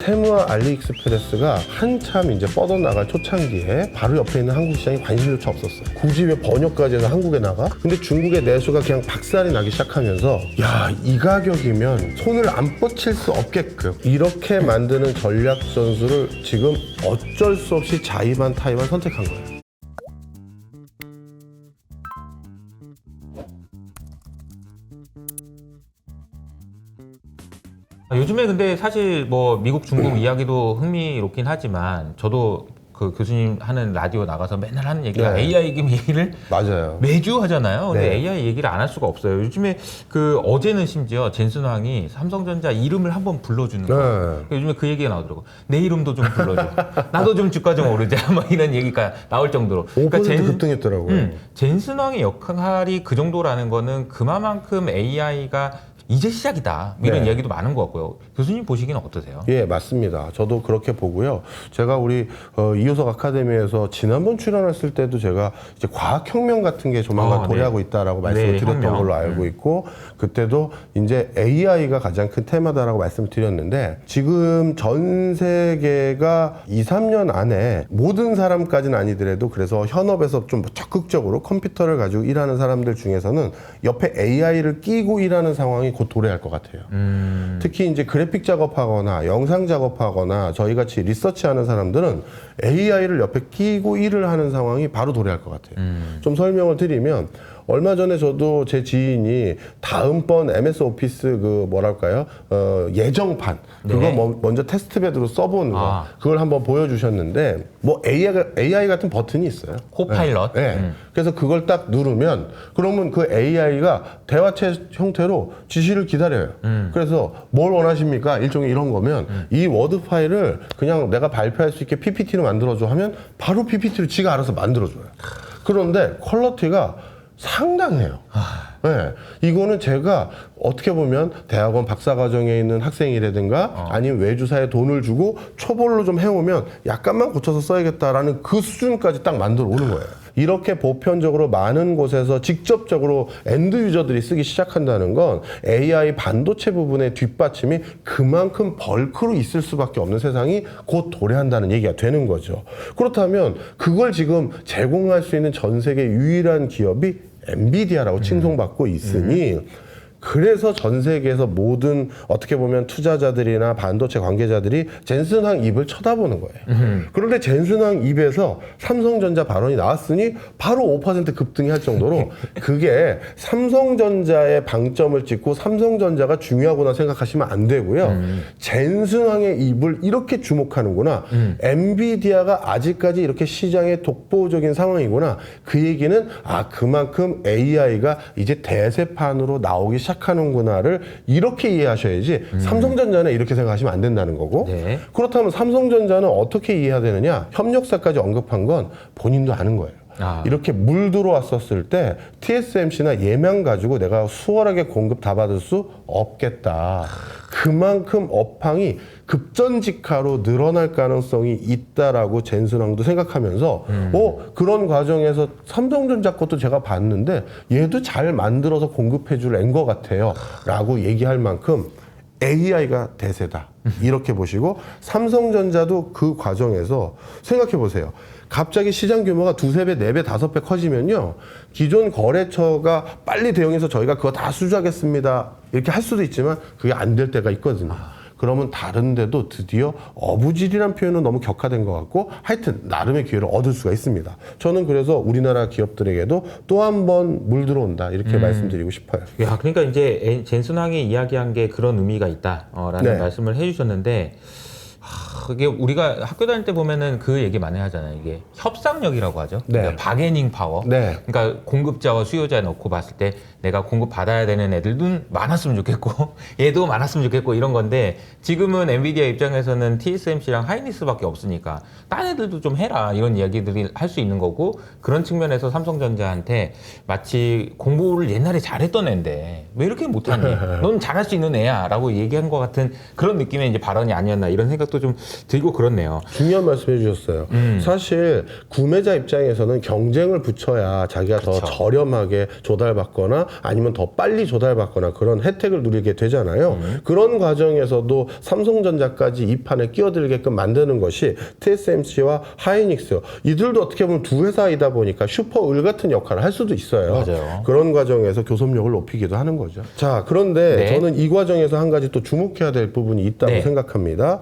테무와 알리익스프레스가 한참 이제 뻗어나갈 초창기에 바로 옆에 있는 한국 시장에 관심조차 없었어요. 굳이 왜 번역까지 해서 한국에 나가? 근데 중국의 내수가 그냥 박살이 나기 시작하면서 야, 이 가격이면 손을 안 뻗칠 수 없게끔 이렇게 만드는 전략 전술을 지금 어쩔 수 없이 자이반 타이완 선택한 거예요. 요즘에 근데 사실 뭐 미국 중국 이야기도 흥미롭긴 하지만 저도 그 교수님 하는 라디오 나가서 맨날 하는 얘기가 네. AI 얘기를 맞아요. 매주 하잖아요. 근데 네. AI 얘기를 안 할 수가 없어요. 요즘에 그 어제는 심지어 젠슨 황이 삼성전자 이름을 한번 불러주는 거예요. 요즘에 그 얘기가 나오더라고. 내 이름도 좀 불러줘. 나도 좀 주가 좀 오르자. 뭐 이런 얘기가 나올 정도로. 5% 급등했더라고요. 젠슨 황의 역할이 그 정도라는 거는 그만큼 AI가 이제 시작이다. 이런 네. 이야기도 많은 것 같고요. 교수님 보시기는 어떠세요? 예, 맞습니다. 저도 그렇게 보고요. 제가 우리 이호석 아카데미에서 지난번 출연했을 때도 제가 이제 과학혁명 같은 게 조만간 도래하고 네. 있다라고 말씀을 네, 드렸던 혁명. 걸로 알고 있고, 그때도 이제 AI가 가장 큰 테마다라고 말씀을 드렸는데, 지금 전 세계가 2, 3년 안에 모든 사람까지는 아니더라도 그래서 현업에서 좀 적극적으로 컴퓨터를 가지고 일하는 사람들 중에서는 옆에 AI를 끼고 일하는 상황이 곧 도래할 것 같아요. 특히 이제 그래픽 작업하거나 영상 작업하거나 저희 같이 리서치하는 사람들은 AI를 옆에 끼고 일을 하는 상황이 바로 도래할 것 같아요. 좀 설명을 드리면 얼마 전에 저도 제 지인이 다음번 MS 오피스 그 뭐랄까요 예정판 그거 네. 먼저 테스트베드로 써보는 거 그걸 한번 보여주셨는데 뭐 AI 같은 버튼이 있어요. 코파일럿. 네. 그래서 그걸 딱 누르면 그러면 그 AI가 대화체 형태로 지시를 기다려요. 그래서 뭘 원하십니까? 일종의 이런 거면 이 워드 파일을 그냥 내가 발표할 수 있게 PPT로 만들어줘 하면 바로 PPT로 지가 알아서 만들어줘요. 그런데 퀄리티가 상당해요. 네. 이거는 제가 어떻게 보면 대학원 박사과정에 있는 학생이라든가 아니면 외주사에 돈을 주고 초벌로 좀 해오면 약간만 고쳐서 써야겠다라는 그 수준까지 딱 만들어 오는 거예요. 이렇게 보편적으로 많은 곳에서 직접적으로 엔드 유저들이 쓰기 시작한다는 건 AI 반도체 부분의 뒷받침이 그만큼 벌크로 있을 수밖에 없는 세상이 곧 도래한다는 얘기가 되는 거죠. 그렇다면 그걸 지금 제공할 수 있는 전 세계 유일한 기업이 엔비디아라고 칭송받고 있으니 그래서 전 세계에서 모든 어떻게 보면 투자자들이나 반도체 관계자들이 젠슨 황 입을 쳐다보는 거예요. 그런데 젠슨 황 입에서 삼성전자 발언이 나왔으니 바로 5% 급등이 할 정도로 그게 삼성전자의 방점을 찍고 삼성전자가 중요하구나 생각하시면 안 되고요. 젠슨 황의 입을 이렇게 주목하는구나. 엔비디아가 아직까지 이렇게 시장의 독보적인 상황이구나. 그 얘기는 그만큼 AI가 이제 대세판으로 나오기 시작하는구나를 이렇게 이해하셔야지 삼성전자는 이렇게 생각하시면 안 된다는 거고 네. 그렇다면 삼성전자는 어떻게 이해해야 되느냐 협력사까지 언급한 건 본인도 아는 거예요. 이렇게 물 들어왔었을 때 TSMC나 예명 가지고 내가 수월하게 공급 다 받을 수 없겠다. 그만큼 업황이 급전직하로 늘어날 가능성이 있다라고 젠슨 황도 생각하면서 그런 과정에서 삼성전자 것도 제가 봤는데 얘도 잘 만들어서 공급해줄 앤 것 같아요 라고 얘기할 만큼 AI가 대세다 이렇게 보시고 삼성전자도 그 과정에서 생각해 보세요. 갑자기 시장 규모가 2~3배, 4배, 5배 커지면요. 기존 거래처가 빨리 대응해서 저희가 그거 다 수주하겠습니다. 이렇게 할 수도 있지만 그게 안 될 때가 있거든요. 그러면 다른 데도 드디어 어부질이라는 표현은 너무 격화된 것 같고 하여튼 나름의 기회를 얻을 수가 있습니다. 저는 그래서 우리나라 기업들에게도 또 한 번 물 들어온다 이렇게 말씀드리고 싶어요. 야, 그러니까 이제 젠슨 황이 이야기한 게 그런 의미가 있다라는 네. 말씀을 해주셨는데 그게 우리가 학교 다닐 때 보면은 그 얘기 많이 하잖아요. 이게 협상력이라고 하죠. 네. 그러니까 바게닝 파워. 네. 그러니까 공급자와 수요자 놓고 봤을 때 내가 공급 받아야 되는 애들도 많았으면 좋겠고 얘도 많았으면 좋겠고 이런 건데 지금은 엔비디아 입장에서는 TSMC랑 하이닉스밖에 없으니까 딴 애들도 좀 해라 이런 이야기들이 할 수 있는 거고 그런 측면에서 삼성전자한테 마치 공부를 옛날에 잘했던 애인데 왜 이렇게 못하니? 넌 잘할 수 있는 애야 라고 얘기한 것 같은 그런 느낌의 이제 발언이 아니었나 이런 생각도 생각도 좀 들고 그렇네요. 중요한 말씀 해주셨어요. 사실 구매자 입장에서는 경쟁을 붙여야 자기가 더 그쵸. 저렴하게 조달받거나 아니면 더 빨리 조달받거나 그런 혜택을 누리게 되잖아요. 그런 과정에서도 삼성전자까지 이 판에 끼어들게끔 만드는 것이 TSMC와 하이닉스, 이들도 어떻게 보면 두 회사이다 보니까 슈퍼을 같은 역할을 할 수도 있어요. 맞아요. 그런 과정에서 교섭력을 높이기도 하는 거죠. 자, 그런데 네. 저는 이 과정에서 한 가지 또 주목해야 될 부분이 있다고 네. 생각합니다.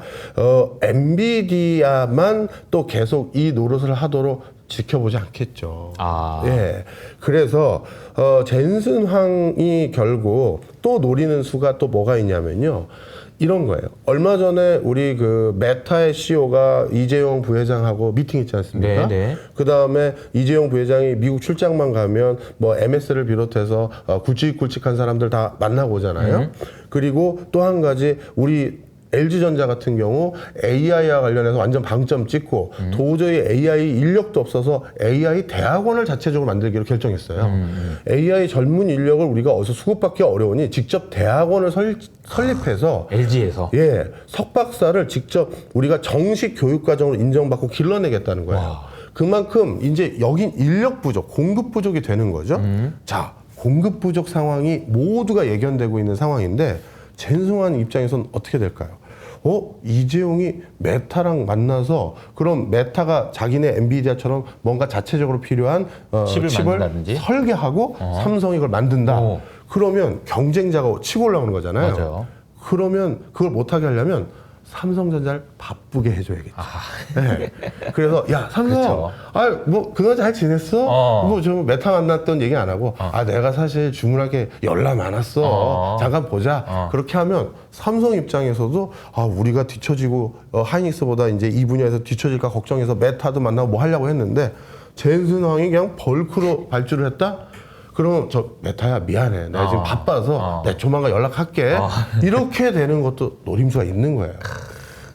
엔비디아만 또 계속 이 노릇을 하도록 지켜보지 않겠죠. 아. 예. 그래서 젠슨 황이 결국 또 노리는 수가 또 뭐가 있냐면요. 이런 거예요. 얼마 전에 우리 그 메타의 CEO가 이재용 부회장하고 미팅했지 않습니까? 네, 네. 그 다음에 이재용 부회장이 미국 출장만 가면 뭐 MS를 비롯해서 굵직굵직한 사람들 다 만나고 오잖아요. 그리고 또 한 가지 우리 LG전자 같은 경우 AI와 관련해서 완전 방점 찍고 도저히 AI 인력도 없어서 AI 대학원을 자체적으로 만들기로 결정했어요. AI 전문 인력을 우리가 어디서 수급받기 어려우니 직접 대학원을 설립해서 LG에서. 예, 석박사를 직접 우리가 정식 교육과정으로 인정받고 길러내겠다는 거예요. 와. 그만큼 이제 여긴 인력 부족, 공급 부족이 되는 거죠. 자, 공급 부족 상황이 모두가 예견되고 있는 상황인데 젠슨황 입장에서는 어떻게 될까요? 이재용이 메타랑 만나서 그럼 메타가 자기네 엔비디아처럼 뭔가 자체적으로 필요한 칩을 만든다든지? 설계하고 삼성이 그걸 만든다. 오. 그러면 경쟁자가 치고 올라오는 거잖아요. 맞아요. 그러면 그걸 못하게 하려면 삼성전자를 바쁘게 해줘야겠죠. 네. 그래서 야 삼성, 그렇죠. 뭐 그동안 잘 지냈어? 뭐 좀 메타 만났던 얘기 안 하고 내가 사실 주문할 게 열나 많았어. 잠깐 보자. 그렇게 하면 삼성 입장에서도 우리가 뒤처지고 하이닉스보다 이제 이 분야에서 뒤처질까 걱정해서 메타도 만나고 뭐 하려고 했는데 젠슨 황이 그냥 벌크로 발주를 했다. 그러면 저 메타야 미안해. 내가 지금 바빠서 내 조만간 연락할게. 이렇게 되는 것도 노림수가 있는 거예요.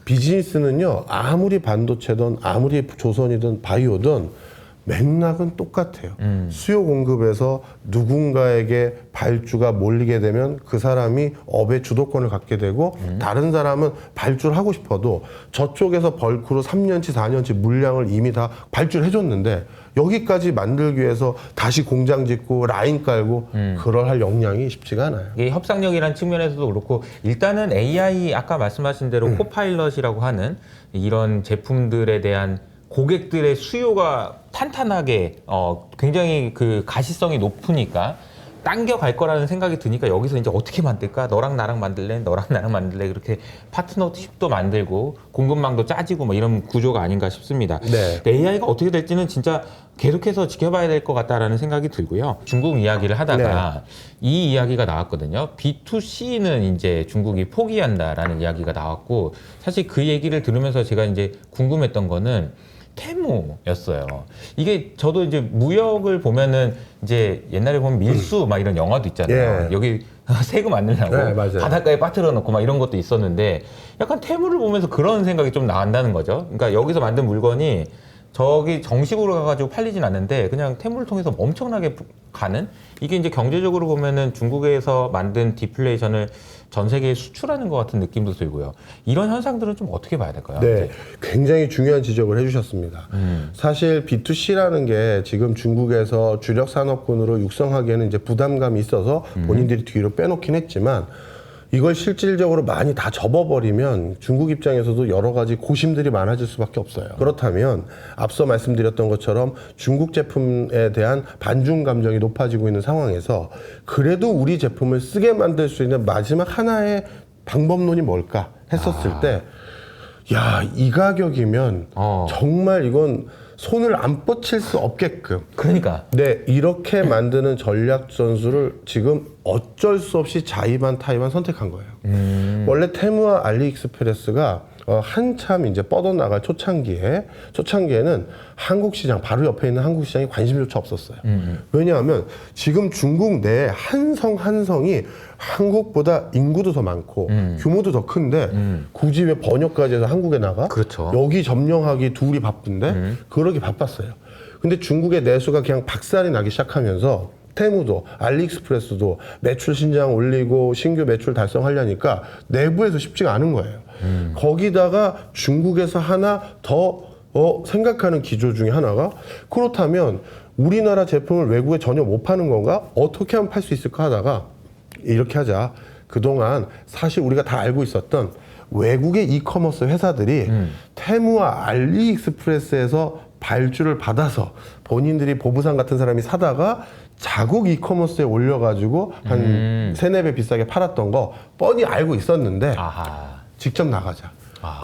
비즈니스는요. 아무리 반도체든 아무리 조선이든 바이오든 맥락은 똑같아요. 수요 공급에서 누군가에게 발주가 몰리게 되면 그 사람이 업의 주도권을 갖게 되고 다른 사람은 발주를 하고 싶어도 저쪽에서 벌크로 3년치 4년치 물량을 이미 다 발주를 해줬는데 여기까지 만들기 위해서 다시 공장 짓고 라인 깔고 그럴 할 역량이 쉽지가 않아요. 이게 협상력이라는 측면에서도 그렇고 일단은 AI 아까 말씀하신 대로 코파일럿이라고 하는 이런 제품들에 대한 고객들의 수요가 탄탄하게 굉장히 그 가시성이 높으니까 당겨갈 거라는 생각이 드니까 여기서 이제 어떻게 만들까? 너랑 나랑 만들래? 너랑 나랑 만들래? 그렇게 파트너십도 만들고 공급망도 짜지고 뭐 이런 구조가 아닌가 싶습니다. 네. AI가 어떻게 될지는 진짜 계속해서 지켜봐야 될 것 같다라는 생각이 들고요. 중국 이야기를 하다가 이 이야기가 나왔거든요. B2C는 이제 중국이 포기한다라는 이야기가 나왔고 사실 그 얘기를 들으면서 제가 이제 궁금했던 거는 테무였어요. 이게 저도 이제 무역을 보면은 이제 옛날에 보면 밀수 막 이런 영화도 있잖아요. 예. 여기 세금 안 내려고 네, 맞아요. 바닷가에 빠뜨려 놓고 막 이런 것도 있었는데 약간 테무를 보면서 그런 생각이 좀 나온다는 거죠. 그러니까 여기서 만든 물건이 저기 정식으로 가가지고 팔리진 않는데 그냥 테무를 통해서 엄청나게 가는 이게 이제 경제적으로 보면은 중국에서 만든 디플레이션을 전 세계에 수출하는 것 같은 느낌도 들고요. 이런 현상들은 좀 어떻게 봐야 될까요? 네, 굉장히 중요한 지적을 해주셨습니다. 사실 B2C라는 게 지금 중국에서 주력 산업군으로 육성하기에는 이제 부담감이 있어서 본인들이 뒤로 빼놓긴 했지만 이걸 실질적으로 많이 다 접어버리면 중국 입장에서도 여러 가지 고심들이 많아질 수밖에 없어요. 그렇다면 앞서 말씀드렸던 것처럼 중국 제품에 대한 반중 감정이 높아지고 있는 상황에서 그래도 우리 제품을 쓰게 만들 수 있는 마지막 하나의 방법론이 뭘까 했었을 때 야, 이 가격이면 정말 이건 손을 안 뻗칠 수 없게끔 그러니까 네, 이렇게 만드는 전략 전술을 지금 어쩔 수 없이 자이반 타이반 선택한 거예요. 원래 테무와 알리익스프레스가 한참 이제 뻗어나갈 초창기에는 한국 시장, 바로 옆에 있는 한국 시장에 관심조차 없었어요. 왜냐하면 지금 중국 내 한성이 한국보다 인구도 더 많고 규모도 더 큰데 굳이 왜 번역까지 해서 한국에 나가? 그렇죠. 여기 점령하기 둘이 바쁜데 그러기 바빴어요. 근데 중국의 내수가 그냥 박살이 나기 시작하면서 테무도 알리익스프레스도 매출 신장 올리고 신규 매출 달성하려니까 내부에서 쉽지가 않은 거예요. 거기다가 중국에서 하나 더 생각하는 기조 중에 하나가 그렇다면 우리나라 제품을 외국에 전혀 못 파는 건가? 어떻게 하면 팔 수 있을까 하다가 이렇게 하자. 그동안 사실 우리가 다 알고 있었던 외국의 이커머스 회사들이 테무와 알리익스프레스에서 발주를 받아서 본인들이 보부상 같은 사람이 사다가 자국 이커머스에 올려가지고 한 3-4배 비싸게 팔았던 거 뻔히 알고 있었는데 아하. 직접 나가자.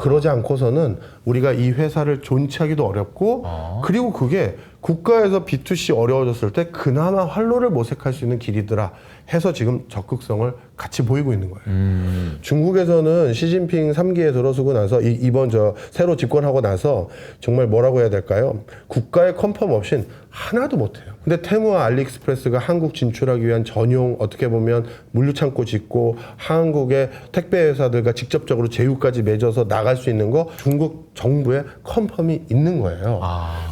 그러지 않고서는 우리가 이 회사를 존치하기도 어렵고 그리고 그게 국가에서 B2C 어려워졌을 때 그나마 활로를 모색할 수 있는 길이더라 해서 지금 적극성을 같이 보이고 있는 거예요. 중국에서는 시진핑 3기에 들어서고 나서 이번 새로 집권하고 나서 정말 뭐라고 해야 될까요? 국가의 컨펌 없인 하나도 못해요. 근데 테무와 알리익스프레스가 한국 진출하기 위한 전용 어떻게 보면 물류창고 짓고 한국의 택배 회사들과 직접적으로 제휴까지 맺어서 나갈 수 있는 거 중국 정부의 컨펌이 있는 거예요.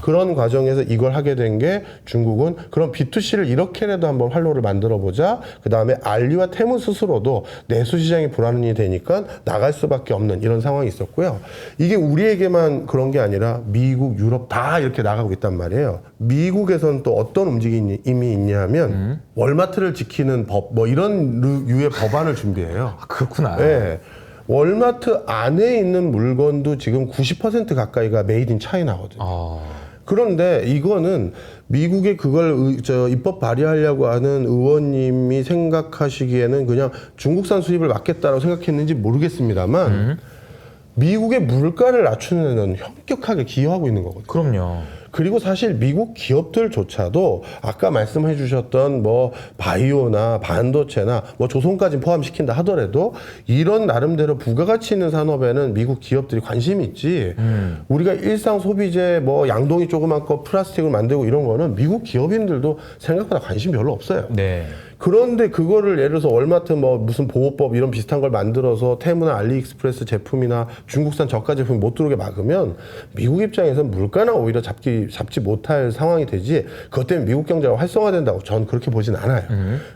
그런 과정에서 이걸 하게 된 게 중국은 그럼 B2C를 이렇게라도 한번 활로를 만들어 보자. 그 다음에 알리와 테무 스스로도 내수 시장이 불안이 되니까 나갈 수밖에 없는 이런 상황이 있었고요. 이게 우리에게만 그런 게 아니라 미국, 유럽 다 이렇게 나가고 있단 말이에요. 미국에서는 또 어떤 움직임이 있냐 하면 월마트를 지키는 법 뭐 이런 유의 법안을 준비해요. 그렇구나. 네. 월마트 안에 있는 물건도 지금 90% 가까이가 메이드 인 차이나거든요. 그런데 이거는 미국에 그걸 입법 발의하려고 하는 의원님이 생각하시기에는 그냥 중국산 수입을 막겠다라고 생각했는지 모르겠습니다만 미국의 물가를 낮추는 데는 현격하게 기여하고 있는 거거든요. 그럼요. 그리고 사실 미국 기업들조차도 아까 말씀해 주셨던 뭐 바이오나 반도체나 뭐 조선까지 포함시킨다 하더라도 이런 나름대로 부가가치 있는 산업에는 미국 기업들이 관심이 있지. 우리가 일상 소비재 뭐 양동이 조그만 거 플라스틱을 만들고 이런 거는 미국 기업인들도 생각보다 관심 별로 없어요. 네. 그런데 그거를 예를 들어서 월마트 뭐 무슨 보호법 이런 비슷한 걸 만들어서 테무나 알리익스프레스 제품이나 중국산 저가 제품이 못 들어오게 막으면 미국 입장에서는 물가나 오히려 잡지 못할 상황이 되지 그것 때문에 미국 경제가 활성화된다고 전 그렇게 보진 않아요.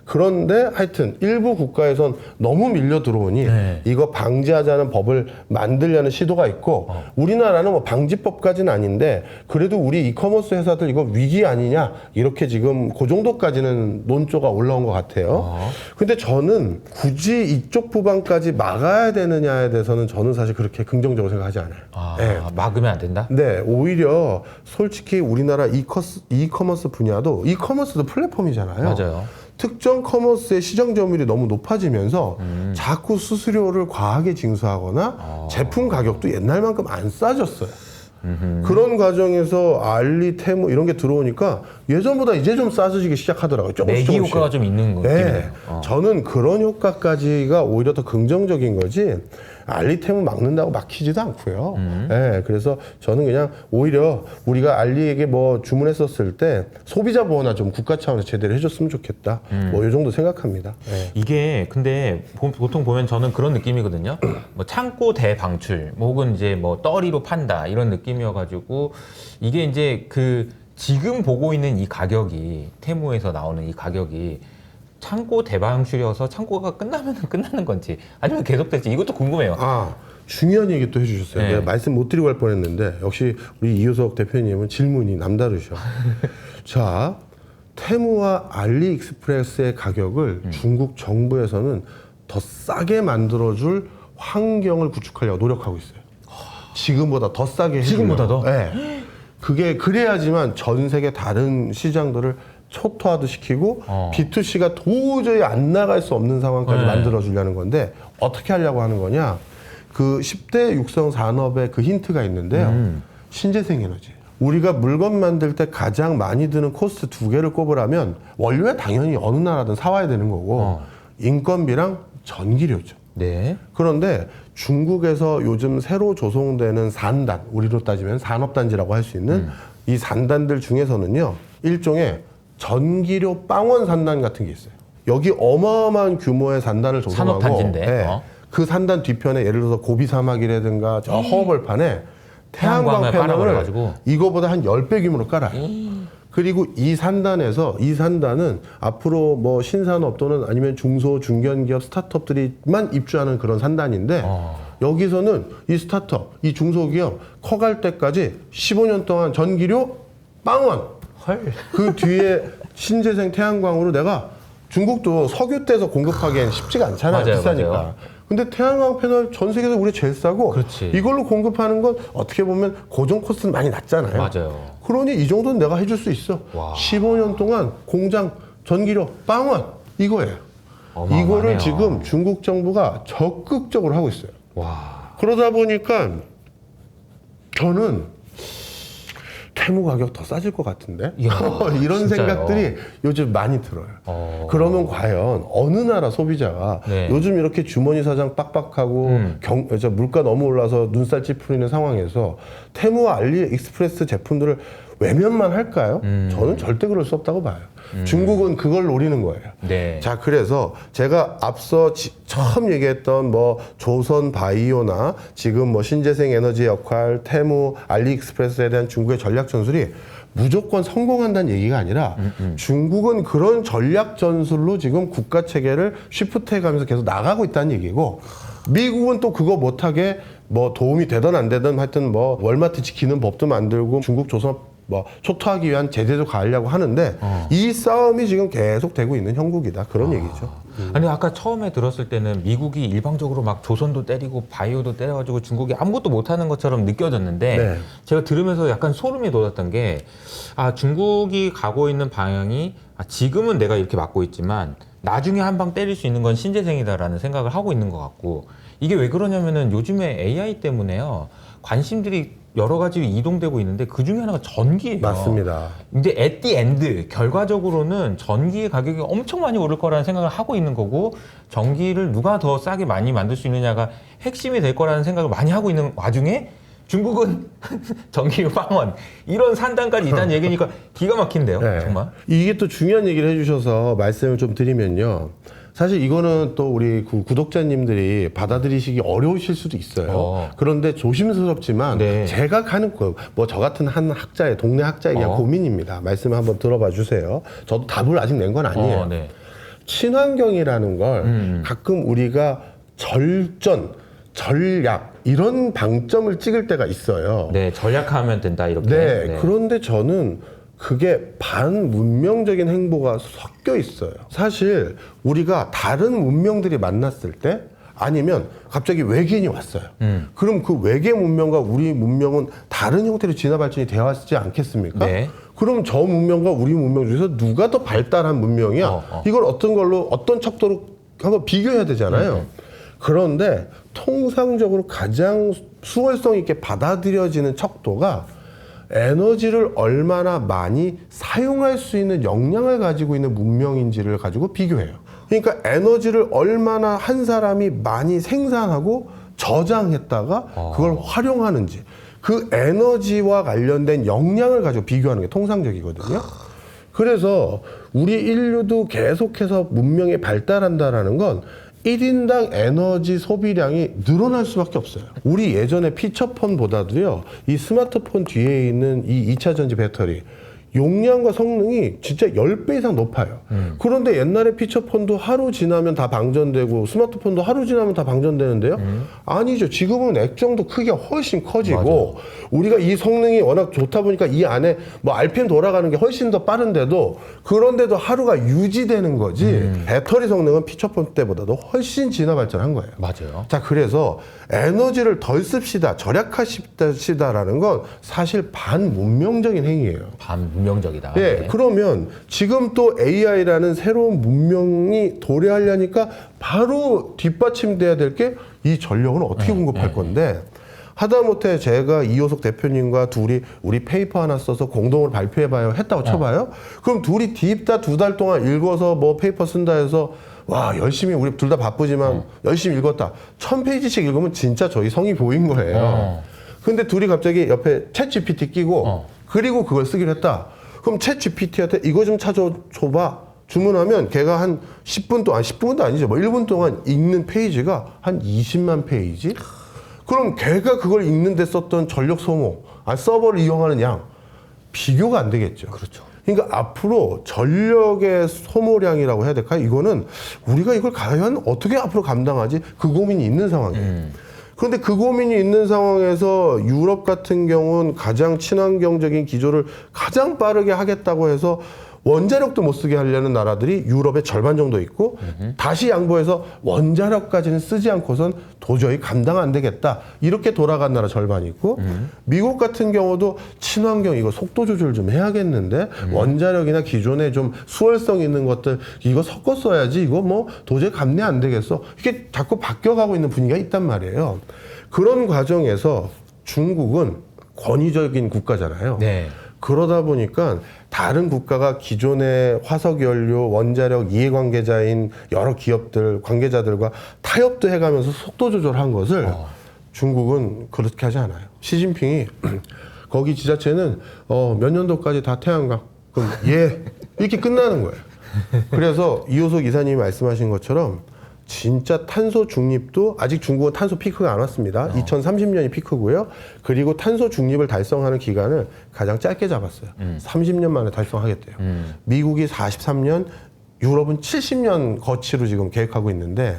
그런데 하여튼 일부 국가에선 너무 밀려 들어오니 이거 방지하자는 법을 만들려는 시도가 있고 우리나라는 뭐 방지법까지는 아닌데 그래도 우리 이커머스 회사들 이거 위기 아니냐 이렇게 지금 그 정도까지는 논조가 올라온 것 같아요. 근데 저는 굳이 이쪽 부분까지 막아야 되느냐에 대해서는 저는 사실 그렇게 긍정적으로 생각하지 않아요. 네. 막으면 안 된다? 네, 오히려 솔직히 우리나라 이커머스 분야도 이커머스도 플랫폼이잖아요. 맞아요. 특정 커머스의 시정 점유율이 너무 높아지면서 자꾸 수수료를 과하게 징수하거나 제품 가격도 옛날만큼 안 싸졌어요. 그런 과정에서 알리, 테무 이런 게 들어오니까 예전보다 이제 좀 싸져지기 시작하더라고요. 매기 효과가 좀 있는 거죠. 네. 저는 그런 효과까지가 오히려 더 긍정적인 거지 알리, 테무 막는다고 막히지도 않고요. 네. 그래서 저는 그냥 오히려 우리가 알리에게 뭐 주문했었을 때 소비자 보호나 좀 국가 차원에서 제대로 해줬으면 좋겠다. 뭐 이 정도 생각합니다. 네. 이게 근데 보통 보면 저는 그런 느낌이거든요. 뭐 창고 대방출, 뭐 혹은 이제 뭐 떨이로 판다 이런 느낌이어가지고 이게 이제 그 지금 보고 있는 이 가격이 테무에서 나오는 이 가격이 창고 대방출이어서 창고가 끝나면 끝나는 건지 아니면 계속될지 이것도 궁금해요. 중요한 얘기 또 해주셨어요. 네. 내가 말씀 못 드리고 갈 뻔했는데 역시 우리 이효석 대표님은 질문이 남다르셔. 자, 테무와 알리익스프레스의 가격을 중국 정부에서는 더 싸게 만들어줄 환경을 구축하려고 노력하고 있어요. 지금보다 더 싸게 해주려고. 지금보다 더? 네. 그게 그래야지만 전 세계 다른 시장들을 초토화도 시키고 B2C가 도저히 안 나갈 수 없는 상황까지 만들어주려는 건데 어떻게 하려고 하는 거냐. 그 10대 육성 산업의 그 힌트가 있는데요. 신재생 에너지. 우리가 물건 만들 때 가장 많이 드는 코스트 2개를 꼽으라면 원료야 당연히 어느 나라든 사와야 되는 거고 인건비랑 전기료죠. 네. 그런데 중국에서 요즘 새로 조성되는 산단, 우리로 따지면 산업단지라고 할 수 있는 이 산단들 중에서는요, 일종의 전기료 빵원 산단 같은 게 있어요. 여기 어마어마한 규모의 산단을 조성하고 산업단지인데. 네, 그 산단 뒤편에 예를 들어서 고비 사막이라든가 저 허벌판에 태양광 패널을 깔아버려가지고. 이거보다 한 10배 규모로 깔아요. 그리고 이 산단은 앞으로 뭐 신산업 또는 아니면 중소 중견기업 스타트업들이만 입주하는 그런 산단인데 여기서는 이 스타트업, 이 중소기업 커갈 때까지 15년 동안 전기료 빵원. 헐. 그 뒤에 신재생 태양광으로 내가 중국도 석유 떼서 공급하기엔 쉽지가 않잖아요. 맞아요, 비싸니까. 맞아요. 근데 태양광 패널 전 세계에서 우리 제일 싸고 그렇지. 이걸로 공급하는 건 어떻게 보면 고정 코스는 많이 낮잖아요. 맞아요. 그러니 이 정도는 내가 해줄 수 있어. 와. 15년 동안 공장 전기료 빵원 이거예요. 어마어마하네요. 이거를 지금 중국 정부가 적극적으로 하고 있어요. 와. 그러다 보니까 저는 태무 가격 더 싸질 것 같은데 이야, 이런 진짜요? 생각들이 요즘 많이 들어요. 그러면 과연 어느 나라 소비자가 네. 요즘 이렇게 주머니 사장 빡빡하고 물가 너무 올라서 눈살 찌푸리는 상황에서 태무와 알리익스프레스 제품들을 외면만 할까요? 저는 절대 그럴 수 없다고 봐요. 중국은 그걸 노리는 거예요. 네. 자, 그래서 제가 앞서 처음 얘기했던 뭐 조선 바이오나 지금 뭐 신재생 에너지 역할, 태무, 알리익스프레스에 대한 중국의 전략 전술이 무조건 성공한다는 얘기가 아니라 중국은 그런 전략 전술로 지금 국가 체계를 쉬프트해 가면서 계속 나가고 있다는 얘기고, 미국은 또 그거 못하게 뭐 도움이 되든 안 되든 하여튼 뭐 월마트 지키는 법도 만들고 중국 조선 뭐 초토하기 위한 제재도 가하려고 하는데 이 싸움이 지금 계속 되고 있는 형국이다, 그런 얘기죠. 아니 아까 처음에 들었을 때는 미국이 일방적으로 막 조선도 때리고 바이오도 때려가지고 중국이 아무것도 못하는 것처럼 느껴졌는데 네. 제가 들으면서 약간 소름이 돋았던 게 중국이 가고 있는 방향이 지금은 내가 이렇게 막고 있지만 나중에 한 방 때릴 수 있는 건 신재생이다라는 생각을 하고 있는 것 같고, 이게 왜 그러냐면은 요즘에 AI 때문에요 관심들이 여러 가지로 이동되고 있는데 그 중에 하나가 전기예요. 맞습니다. 근데 at the end 결과적으로는 전기의 가격이 엄청 많이 오를 거라는 생각을 하고 있는 거고, 전기를 누가 더 싸게 많이 만들 수 있느냐가 핵심이 될 거라는 생각을 많이 하고 있는 와중에 중국은 전기료 빵원 이런 산단까지 있다는 얘기니까 기가 막힌데요. 네. 정말. 이게 또 중요한 얘기를 해주셔서 말씀을 좀 드리면요. 사실 이거는 또 우리 구독자님들이 받아들이시기 어려우실 수도 있어요. 그런데 조심스럽지만 네. 제가 가는 뭐 저 같은 한 학자의 동네 학자의 그냥 고민입니다. 말씀 한번 들어봐 주세요. 저도 답을 아직 낸 건 아니에요. 네. 친환경이라는 걸 가끔 우리가 절전, 전략 이런 방점을 찍을 때가 있어요. 네, 전략하면 된다 이렇게. 네, 그런데 저는 그게 반문명적인 행보가 섞여 있어요. 사실 우리가 다른 문명들이 만났을 때 아니면 갑자기 외계인이 왔어요. 그럼 그 외계 문명과 우리 문명은 다른 형태로 진화 발전이 되어 왔지 않겠습니까? 네. 그럼 저 문명과 우리 문명 중에서 누가 더 발달한 문명이야? 이걸 어떤 걸로 어떤 척도로 한번 비교해야 되잖아요. 그런데 통상적으로 가장 수월성 있게 받아들여지는 척도가 에너지를 얼마나 많이 사용할 수 있는 역량을 가지고 있는 문명인지를 가지고 비교해요. 그러니까 에너지를 얼마나 한 사람이 많이 생산하고 저장했다가 그걸 활용하는지, 그 에너지와 관련된 역량을 가지고 비교하는 게 통상적이거든요. 그래서 우리 인류도 계속해서 문명이 발달한다라는 건 1인당 에너지 소비량이 늘어날 수밖에 없어요. 우리 예전에 피처폰보다도요, 이 스마트폰 뒤에 있는 이 2차 전지 배터리 용량과 성능이 진짜 10배 이상 높아요. 그런데 옛날에 피처폰도 하루 지나면 다 방전되고 스마트폰도 하루 지나면 다 방전되는데요? 아니죠. 지금은 액정도 크기가 훨씬 커지고 우리가 이 성능이 워낙 좋다 보니까 이 안에 뭐 RPM 돌아가는 게 훨씬 더 빠른데도, 그런데도 하루가 유지되는 거지 배터리 성능은 피처폰 때보다도 훨씬 진화 발전한 거예요. 맞아요. 자, 그래서 에너지를 덜 씁시다, 절약하시다라는 건 사실 반문명적인 행위예요. 반문명적이다. 예, 네. 그러면 지금 또 AI라는 새로운 문명이 도래하려니까 바로 뒷받침돼야 될 게 이 전력은 어떻게 공급할 건데, 하다못해 제가 이호석 대표님과 둘이 우리 페이퍼 하나 써서 공동으로 발표해봐요 했다고 쳐봐요. 그럼 둘이 딥다 2달 동안 읽어서 뭐 페이퍼 쓴다 해서 와, 열심히 우리 둘 다 바쁘지만 열심히 읽었다. 1000페이지씩 읽으면 진짜 저희 성이 보인 거예요. 근데 둘이 갑자기 옆에 챗 GPT 끼고 그리고 그걸 쓰기로 했다. 그럼 챗 GPT한테 이거 좀 찾아줘봐. 주문하면 걔가 한 10분 동안, 10분도 아니죠. 뭐 1분 동안 읽는 페이지가 한 20만 페이지? 그럼 걔가 그걸 읽는데 썼던 전력 소모, 서버를 이용하는 양, 비교가 안 되겠죠. 그렇죠. 그러니까 앞으로 전력의 소모량이라고 해야 될까요? 이거는 우리가 이걸 과연 어떻게 앞으로 감당하지? 그 고민이 있는 상황이에요. 그런데 그 고민이 있는 상황에서 유럽 같은 경우는 가장 친환경적인 기조를 가장 빠르게 하겠다고 해서 원자력도 못 쓰게 하려는 나라들이 유럽의 절반 정도 있고 다시 양보해서 원자력까지는 쓰지 않고선 도저히 감당 안 되겠다 이렇게 돌아간 나라 절반이 있고 미국 같은 경우도 친환경 이거 속도 조절 좀 해야겠는데 원자력이나 기존에 좀 수월성 있는 것들 이거 섞어 써야지 이거 뭐 도저히 감내 안 되겠어 이게 자꾸 바뀌어가고 있는 분위기가 있단 말이에요. 그런 과정에서 중국은 권위적인 국가잖아요. 네. 그러다 보니까 다른 국가가 기존의 화석연료, 원자력 이해관계자인 여러 기업들, 관계자들과 타협도 해가면서 속도 조절한 것을 중국은 그렇게 하지 않아요. 시진핑이 거기 지자체는 몇 년도까지 다 태양광. 그럼 이렇게 끝나는 거예요. 그래서 이호석 이사님이 말씀하신 것처럼 진짜 탄소 중립도 아직 중국은 탄소 피크가 안 왔습니다. 2030년이 피크고요. 그리고 탄소 중립을 달성하는 기간을 가장 짧게 잡았어요. 30년 만에 달성하겠대요. 미국이 43년, 유럽은 70년 거치로 지금 계획하고 있는데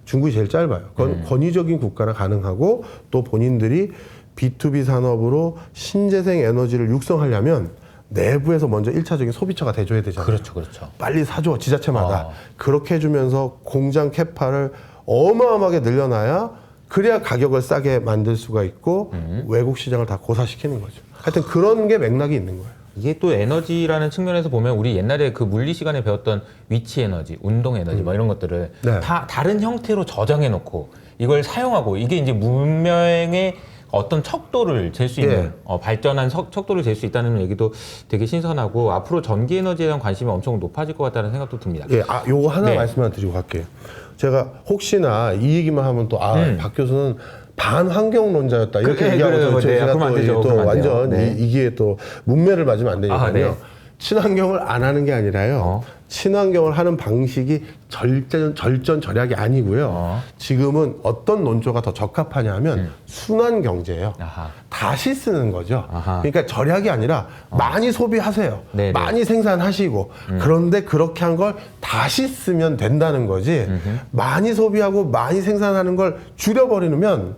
중국이 제일 짧아요. 그건 권위적인 국가나 가능하고 또 본인들이 B2B 산업으로 신재생 에너지를 육성하려면 내부에서 먼저 1차적인 소비처가 돼줘야 되잖아요. 그렇죠, 그렇죠. 빨리 사줘, 지자체마다. 그렇게 해주면서 공장 캐파를 어마어마하게 늘려놔야 그래야 가격을 싸게 만들 수가 있고 외국 시장을 다 고사시키는 거죠. 하여튼 그런 게 맥락이 있는 거예요. 이게 또 에너지라는 측면에서 보면 우리 옛날에 그 물리 시간에 배웠던 위치 에너지, 운동 에너지 뭐 이런 것들을 네. 다 다른 형태로 저장해 놓고 이걸 사용하고 이게 이제 문명의 어떤 척도를 잴 수 있는 발전한 척도를 잴 수 있다는 얘기도 되게 신선하고 앞으로 전기 에너지에 대한 관심이 엄청 높아질 것 같다는 생각도 듭니다. 예, 요거 하나 네. 말씀만 드리고 갈게요. 제가 혹시나 이 얘기만 하면 또 박 교수는 반환경론자였다 이렇게 얘기하고 그래요. 제가 그러면 안 되죠. 또 그러면 안 돼요. 완전 네. 이기에 또 문매를 맞으면 안 되니까요. 네. 친환경을 안 하는 게 아니라요. 친환경을 하는 방식이 절전 절약이 아니고요. 지금은 어떤 논조가 더 적합하냐 하면 순환 경제예요. 아하. 다시 쓰는 거죠. 아하. 그러니까 절약이 아니라 많이 소비하세요. 네네. 많이 생산하시고 그런데 그렇게 한 걸 다시 쓰면 된다는 거지. 많이 소비하고 많이 생산하는 걸 줄여버리면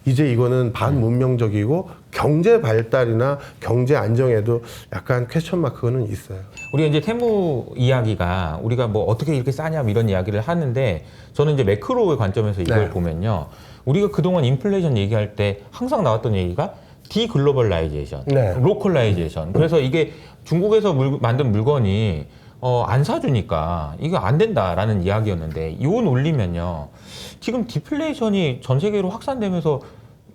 이제 이거는 반문명적이고 경제 발달이나 경제 안정에도 약간 퀘스천 마크는 있어요. 우리가 이제 태무 이야기가 우리가 뭐 어떻게 이렇게 싸냐 이런 이야기를 하는데 저는 이제 매크로의 관점에서 이걸 네. 보면요. 우리가 그동안 인플레이션 얘기할 때 항상 나왔던 얘기가 디글로벌라이제이션, 네. 로컬라이제이션. 그래서 이게 중국에서 만든 물건이 안 사주니까 이거 안 된다라는 이야기였는데 이 논리면요. 지금 디플레이션이 전 세계로 확산되면서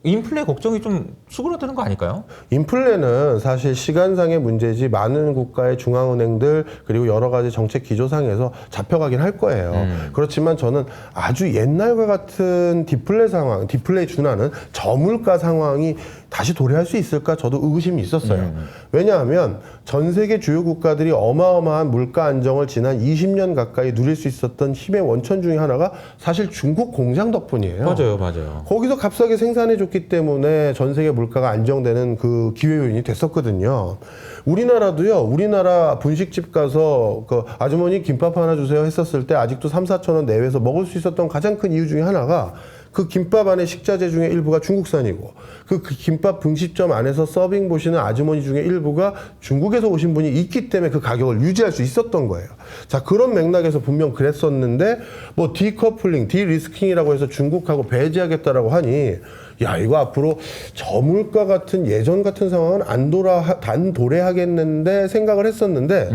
인플레 걱정이 좀 수그러드는 거 아닐까요? 인플레는 사실 시간상의 문제지 많은 국가의 중앙은행들 그리고 여러 가지 정책 기조상에서 잡혀가긴 할 거예요. 그렇지만 저는 아주 옛날과 같은 디플레 상황, 디플레 준하는 저물가 상황이 다시 도래할 수 있을까 저도 의구심이 있었어요. 왜냐하면 전 세계 주요 국가들이 어마어마한 물가 안정을 지난 20년 가까이 누릴 수 있었던 힘의 원천 중에 하나가 사실 중국 공장 덕분이에요. 맞아요. 거기서 값싸게 생산해줬기 때문에 전 세계 물가가 안정되는 그 기회 요인이 됐었거든요. 우리나라도요, 우리나라 분식집 가서 그 아주머니 김밥 하나 주세요 했었을 때 아직도 3, 4천 원 내외에서 먹을 수 있었던 가장 큰 이유 중에 하나가 그 김밥 안에 식자재 중에 일부가 중국산이고 그 김밥 분식점 안에서 서빙 보시는 아주머니 중에 일부가 중국에서 오신 분이 있기 때문에 그 가격을 유지할 수 있었던 거예요. 자, 그런 맥락에서 분명 그랬었는데 뭐 디커플링, 디리스킹이라고 해서 중국하고 배제하겠다라고 하니 야, 이거 앞으로 저물가 같은 예전 같은 상황은 안 도래하겠는데 생각을 했었는데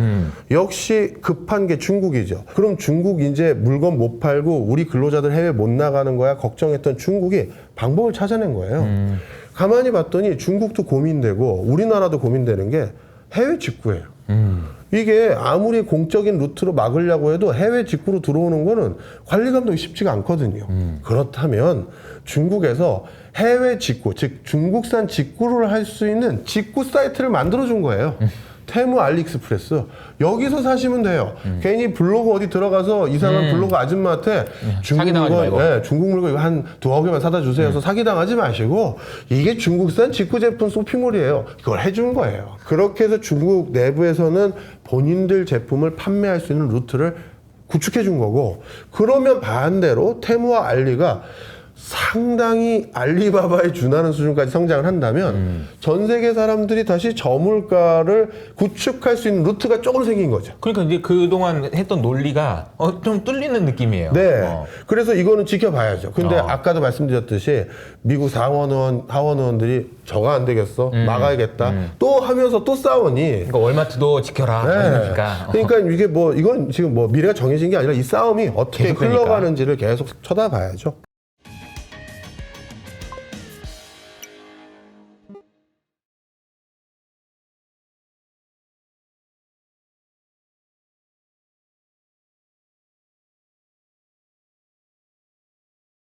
역시 급한 게 중국이죠. 그럼 중국 이제 물건 못 팔고 우리 근로자들 해외 못 나가는 거야 걱정했던 중국이 방법을 찾아낸 거예요. 가만히 봤더니 중국도 고민되고 우리나라도 고민되는 게 해외 직구예요. 이게 아무리 공적인 루트로 막으려고 해도 해외 직구로 들어오는 거는 관리 감독이 쉽지가 않거든요. 그렇다면 중국에서 해외 직구, 즉 중국산 직구를 할 수 있는 직구 사이트를 만들어 준 거예요. 테무 알리익스프레스. 여기서 사시면 돼요. 괜히 블로그 어디 들어가서 이상한 블로그 아줌마한테 중국 물건, 네, 중국 물건 이거 한 2개만 사다 주세요 해서 사기당하지 마시고 이게 중국산 직구 제품 쇼핑몰이에요. 이걸 해준 거예요. 그렇게 해서 중국 내부에서는 본인들 제품을 판매할 수 있는 루트를 구축해 준 거고 그러면 반대로 테무와 알리가 상당히 알리바바에 준하는 수준까지 성장을 한다면 전 세계 사람들이 다시 저물가를 구축할 수 있는 루트가 조금 생긴 거죠. 그러니까 이제 그동안 했던 논리가 좀 뚫리는 느낌이에요. 네. 그래서 이거는 지켜봐야죠. 근데 아까도 말씀드렸듯이 미국 하원의원들이 저가 안 되겠어. 막아야겠다. 또 하면서 또 싸우니. 그러니까 월마트도 지켜라. 네. 그러니까. 그러니까 이게 뭐 이건 지금 뭐 미래가 정해진 게 아니라 이 싸움이 어떻게 계속 되니까. 흘러가는지를 계속 쳐다봐야죠.